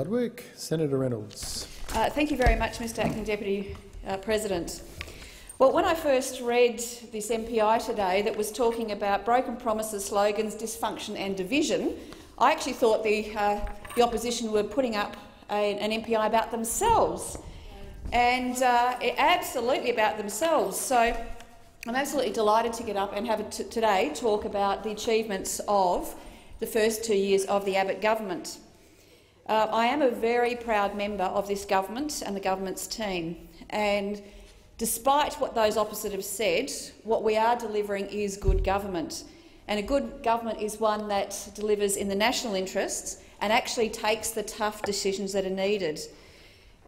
Hard work. Senator Reynolds. Thank you very much, Mr Acting Deputy President. Well, when I first read this MPI today that was talking about broken promises, slogans, dysfunction and division, I actually thought the opposition were putting up an MPI about themselves, and absolutely about themselves. So I'm absolutely delighted to get up and have today talk about the achievements of the first 2 years of the Abbott government. I am a very proud member of this government and the government's team, and despite what those opposite have said, what we are delivering is good government. And a good government is one that delivers in the national interests and actually takes the tough decisions that are needed.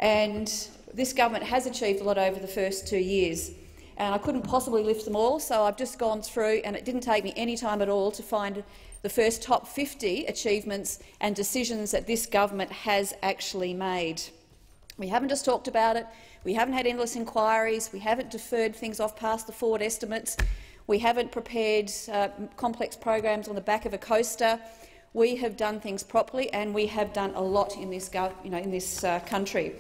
And this government has achieved a lot over the first 2 years, and I couldn't possibly lift them all, so I've just gone through, and it didn't take me any time at all to find the first top 50 achievements and decisions that this government has actually made. We haven't just talked about it. We haven't had endless inquiries. We haven't deferred things off past the forward estimates. We haven't prepared complex programs on the back of a coaster. We have done things properly, and we have done a lot in this, country.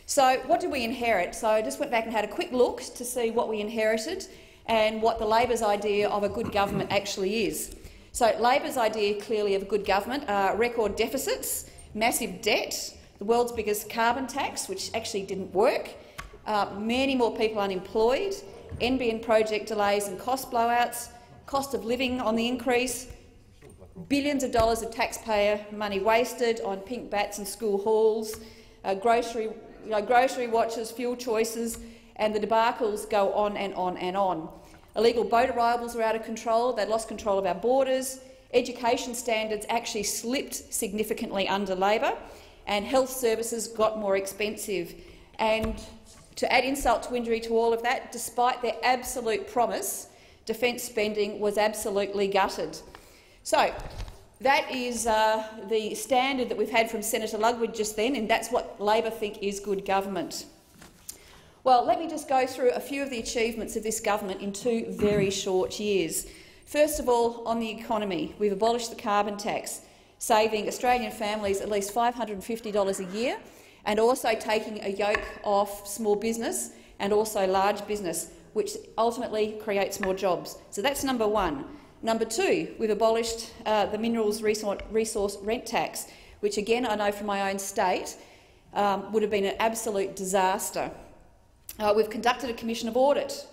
So what did we inherit? So I just went back and had a quick look to see what we inherited and what the Labor's idea of a good government actually is. So Labor's idea clearly of a good government are record deficits, massive debt, the world's biggest carbon tax, which actually didn't work, many more people unemployed, NBN project delays and cost blowouts, cost of living on the increase, billions of dollars of taxpayer money wasted on pink bats and school halls, grocery watches, fuel choices, and the debacles go on and on and on. Illegal boat arrivals are out of control. They lost control of our borders. Education standards actually slipped significantly under Labor, and health services got more expensive. And to add insult to injury to all of that, despite their absolute promise, defence spending was absolutely gutted. So that is the standard that we've had from Senator Ludwig just then, and that's what Labor think is good government. Well, let me just go through a few of the achievements of this government in 2 very short years. First of all, on the economy, we've abolished the carbon tax, saving Australian families at least $550 a year, and also taking a yoke off small business and also large business, which ultimately creates more jobs. So that's number one. Number two, we've abolished the minerals resource rent tax, which again I know from my own state would have been an absolute disaster. We've conducted a commission of audit,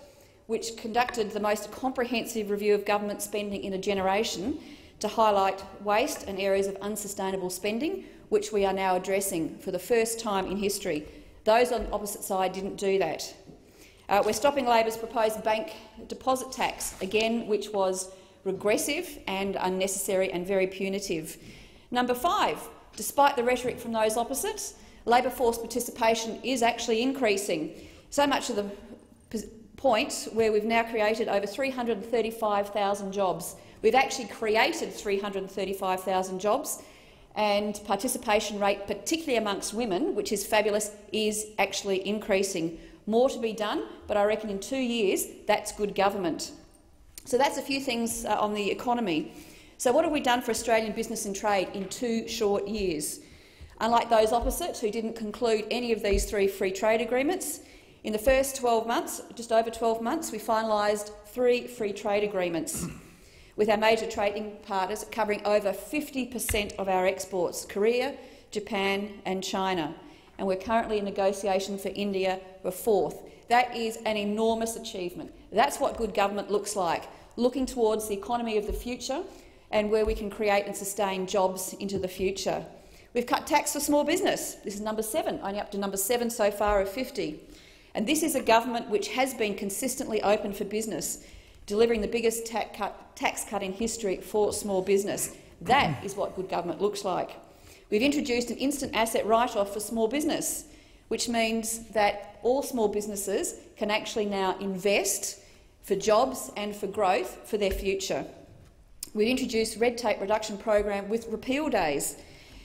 which conducted the most comprehensive review of government spending in a generation to highlight waste and areas of unsustainable spending, which we are now addressing for the first time in history. Those on the opposite side didn't do that. We're stopping Labor's proposed bank deposit tax, again, which was regressive and unnecessary and very punitive. Number 5, despite the rhetoric from those opposites, labour force participation is actually increasing, so much to the point where we've now created over 335,000 jobs. We've actually created 335,000 jobs, and participation rate, particularly amongst women, which is fabulous, is actually increasing. More to be done, but I reckon in 2 years that's good government. So that's a few things on the economy. So what have we done for Australian business and trade in 2 short years? Unlike those opposite who didn't conclude any of these 3 free trade agreements, in the first 12 months, just over 12 months, we finalised 3 free trade agreements with our major trading partners covering over 50% of our exports, Korea, Japan and China. And we're currently in negotiation for India for 4th. That is an enormous achievement. That's what good government looks like, looking towards the economy of the future and where we can create and sustain jobs into the future. We've cut tax for small business. This is number 7, only up to number 7 so far of 50. And this is a government which has been consistently open for business, delivering the biggest tax cut in history for small business. That is what good government looks like. We've introduced an instant asset write-off for small business, which means that all small businesses can actually now invest for jobs and for growth for their future. We've introduced a red tape reduction program with repeal days.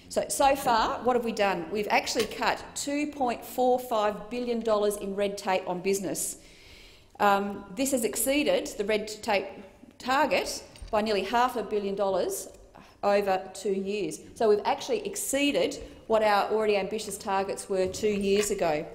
So far, what have we done? We've actually cut $2.45 billion in red tape on business. This has exceeded the red tape target by nearly $500 million over 2 years. So we've actually exceeded what our already ambitious targets were 2 years ago.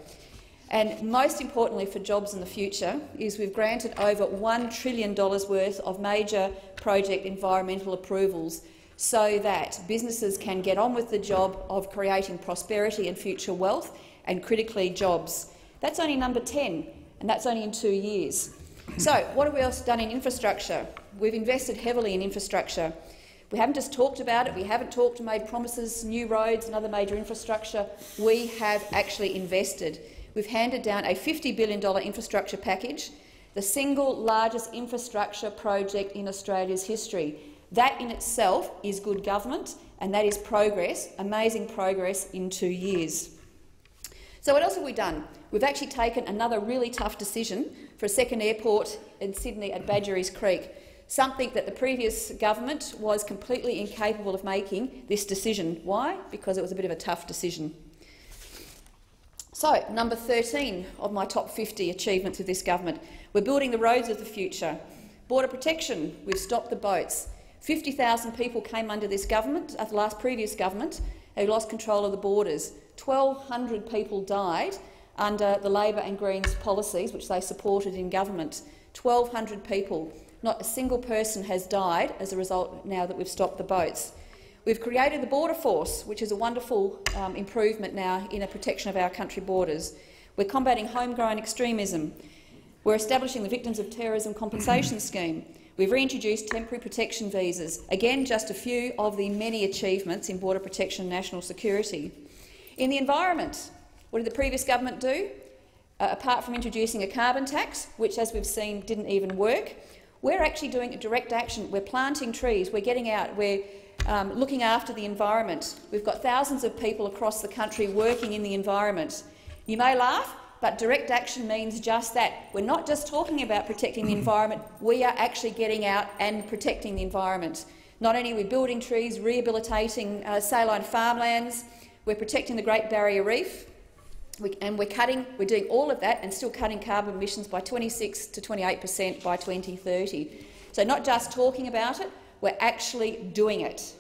And most importantly for jobs in the future is we've granted over $1 trillion worth of major project environmental approvals so that businesses can get on with the job of creating prosperity and future wealth and, critically, jobs. That's only number 10, and that's only in 2 years. So what have we else done in infrastructure? We've invested heavily in infrastructure. We haven't just talked about it, we haven't talked and made promises, new roads and other major infrastructure. We have actually invested. We've handed down a $50 billion infrastructure package, the single largest infrastructure project in Australia's history. That in itself is good government, and that is progress, amazing progress in 2 years. So what else have we done? We've actually taken another really tough decision for a second airport in Sydney at Badgerys Creek, something that the previous government was completely incapable of making this decision. Why? Because it was a bit of a tough decision. So, number 13 of my top 50 achievements of this government. We're building the roads of the future. Border protection, we've stopped the boats. 50,000 people came under this government, the previous government, who lost control of the borders. 1,200 people died under the Labor and Greens policies, which they supported in government. 1,200 people. Not a single person has died as a result now that we've stopped the boats. We've created the Border Force, which is a wonderful improvement now in the protection of our country borders. We're combating homegrown extremism. We're establishing the Victims of Terrorism Compensation Scheme. We've reintroduced temporary protection visas. Again, just a few of the many achievements in border protection and national security. In the environment, what did the previous government do? Apart from introducing a carbon tax, which, as we've seen, didn't even work, we're actually doing a direct action. We're planting trees. We're getting out. We're looking after the environment. We've got thousands of people across the country working in the environment. You may laugh, but direct action means just that. We're not just talking about protecting the environment, we are actually getting out and protecting the environment. Not only are we building trees, rehabilitating saline farmlands, we're protecting the Great Barrier Reef, and we're doing all of that and still cutting carbon emissions by 26 to 28% by 2030. So not just talking about it, we're actually doing it.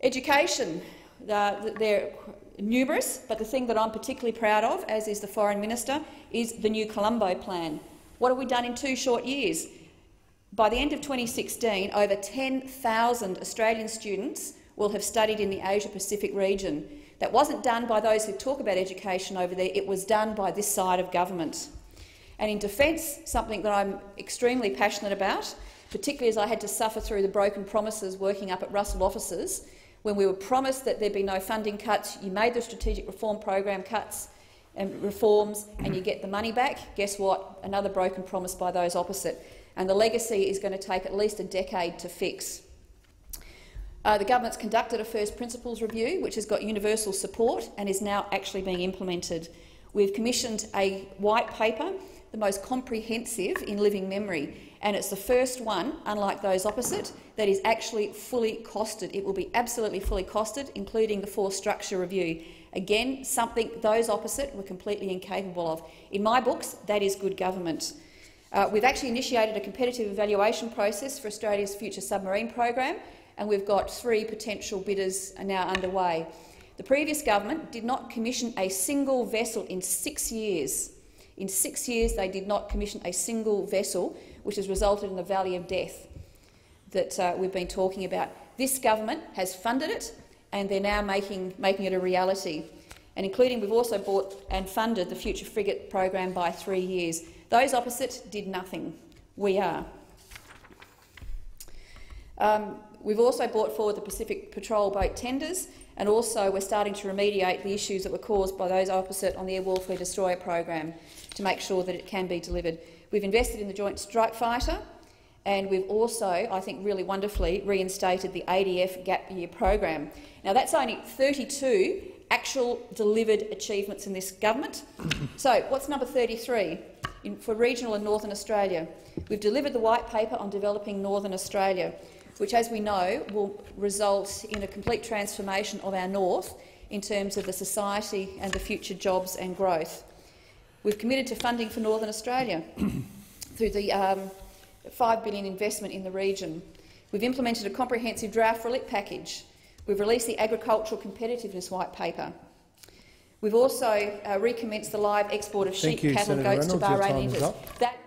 Education, they're numerous, but the thing that I'm particularly proud of, as is the Foreign Minister, is the new Colombo plan. What have we done in 2 short years? By the end of 2016, over 10,000 Australian students will have studied in the Asia-Pacific region. That wasn't done by those who talk about education over there, it was done by this side of government. And in defence, something that I'm extremely passionate about, particularly as I had to suffer through the broken promises working up at Russell offices, when we were promised that there'd be no funding cuts, you made the strategic reform program cuts and reforms and you get the money back. Guess what? Another broken promise by those opposite. And the legacy is going to take at least a decade to fix. The government's conducted a first principles review, which has got universal support and is now actually being implemented. We've commissioned a white paper, the most comprehensive in living memory, and it's the first one, unlike those opposite, that is actually fully costed. It will be absolutely fully costed, including the force structure review. Again, something those opposite were completely incapable of. In my books, that is good government. We've actually initiated a competitive evaluation process for Australia's future submarine program, and we've got 3 potential bidders are now underway. The previous government did not commission a single vessel in 6 years. In 6 years, they did not commission a single vessel, which has resulted in the valley of death that we've been talking about. This government has funded it, and they're now making it a reality. And including, we've also bought and funded the Future Frigate program by 3 years. Those opposite did nothing. We are. We've also brought forward the Pacific Patrol boat tenders, and also we're starting to remediate the issues that were caused by those opposite on the Air Warfare Destroyer program to make sure that it can be delivered. We've invested in the Joint Strike Fighter, and we've also, I think really wonderfully, reinstated the ADF Gap Year program. Now that's only 32 actual delivered achievements in this government. So what's number 33 for regional and Northern Australia? We've delivered the white paper on developing Northern Australia, which, as we know, will result in a complete transformation of our north in terms of the society and the future jobs and growth. We've committed to funding for Northern Australia through the $5 billion investment in the region. We've implemented a comprehensive draft relief package We've released the Agricultural Competitiveness White Paper. We've also recommenced the live export of sheep, cattle, Senator goats to Reynolds. Your Bahrain time is eaters. up. That